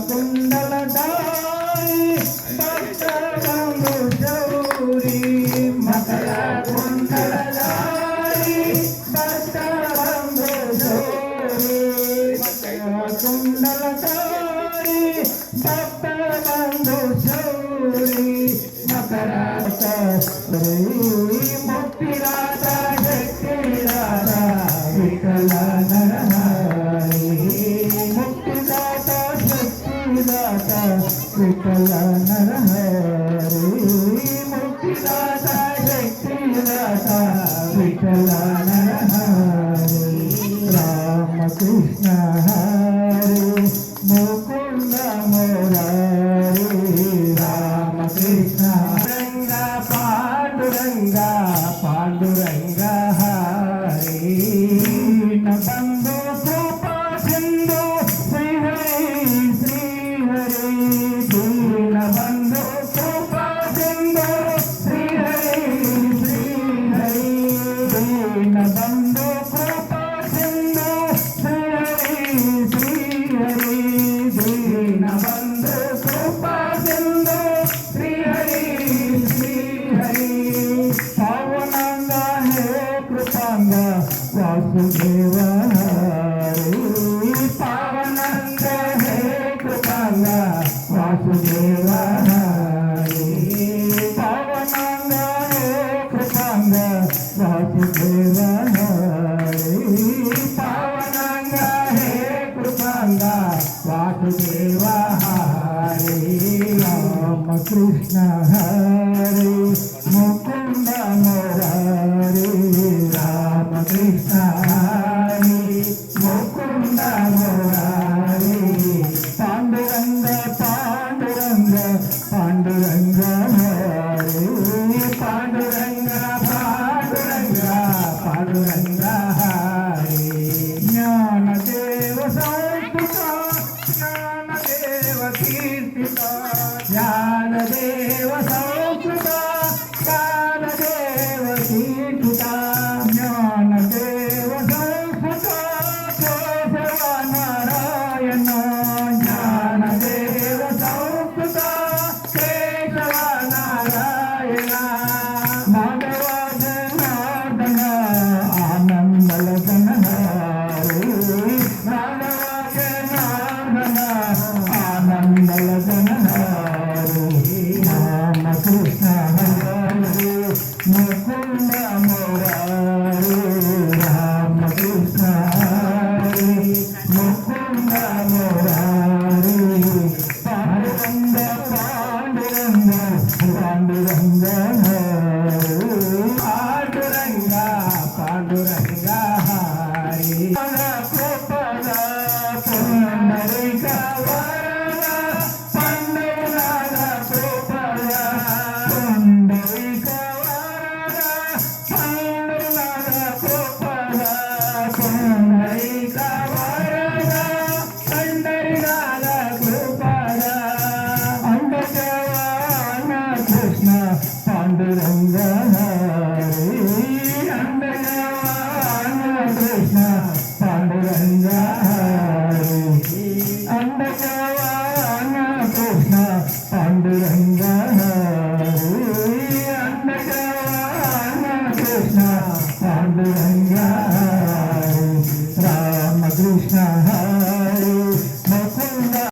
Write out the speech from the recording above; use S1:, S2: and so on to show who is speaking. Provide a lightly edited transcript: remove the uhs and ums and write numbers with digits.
S1: కుండలదారి భక్తబంధు చౌరి మకర కుండలదారి భక్తబంధు చౌరి కుండలదారి భక్తబంధు చౌరి మకర ముక్తిరాత శక్తిరాత విఠల నరహరి ముక్తిదాత శక్తిదాత విఠల నరహరి ముక్తిదాత శక్తిదాత విఠల నరహరి రామకృష్ణ హరి ముకుంద మురారి రామకృష్ణ పాండురంగా పాండురంగా హరి బంధు కృపా సింధు శ్రీహరి శ్రీహరి దీన బంధు కృపా సింధు శ్రీహరి శ్రీహరి దీన బంధు కృపా సింధు శ్రీహరి శ్రీహరి దీన బంధు కృపా సింధు శ్రీహరి శ్రీహరి పావనంగా హే కృపాంగా వాసుదేవ హరి పావనంగా హే కృపాంగా వాసుదేవ హరి పావనంగా హే కృపాంగా వాసుదేవ హరి పావనంగా హే కృపాంగా వాసుదేవ హరి రామకృష్ణ హరి ముకుంద మురారి రామకృష్ణ హరి ముకుంద మురారి పాండురంగ పాండురంగ పాండురంగ హరి పాండురంగ పాండురంగ పాండురంగ హరి జ్ఞానదేవ సంస్కృత జ్ఞానదేవ కీర్తిత జ్ఞానదేవ సంస్కృత జ్ఞానదేవ కీర్తిత జ్ఞానదేవ సంస్కృత కేశవ నారాయణ జ్ఞానదేవ సంస్కృత కేశవ నారాయణ మాధవ జనార్దన ఆనందలతన హరి మాధవ జనార్దన ఆనందలతన హరి రామకృష్ణ హరి ముకుంద మురారి రామకృష్ణ హరి ముకుంద మురారి పాండురంగ పాండురంగ పాండురంగ హరి పాండురంగ పాండురంగ హరి కృపద పుండరీక వరద పండురాగ కృపద పుండరీక వరద పండురాగ కృపద పుండరీక వరద పండరిరాగ కృపద అండజవాన కృష్ణ పాండురంగ హరి అండజవాన కృష్ణ పాండురంగ హరి అండజవాన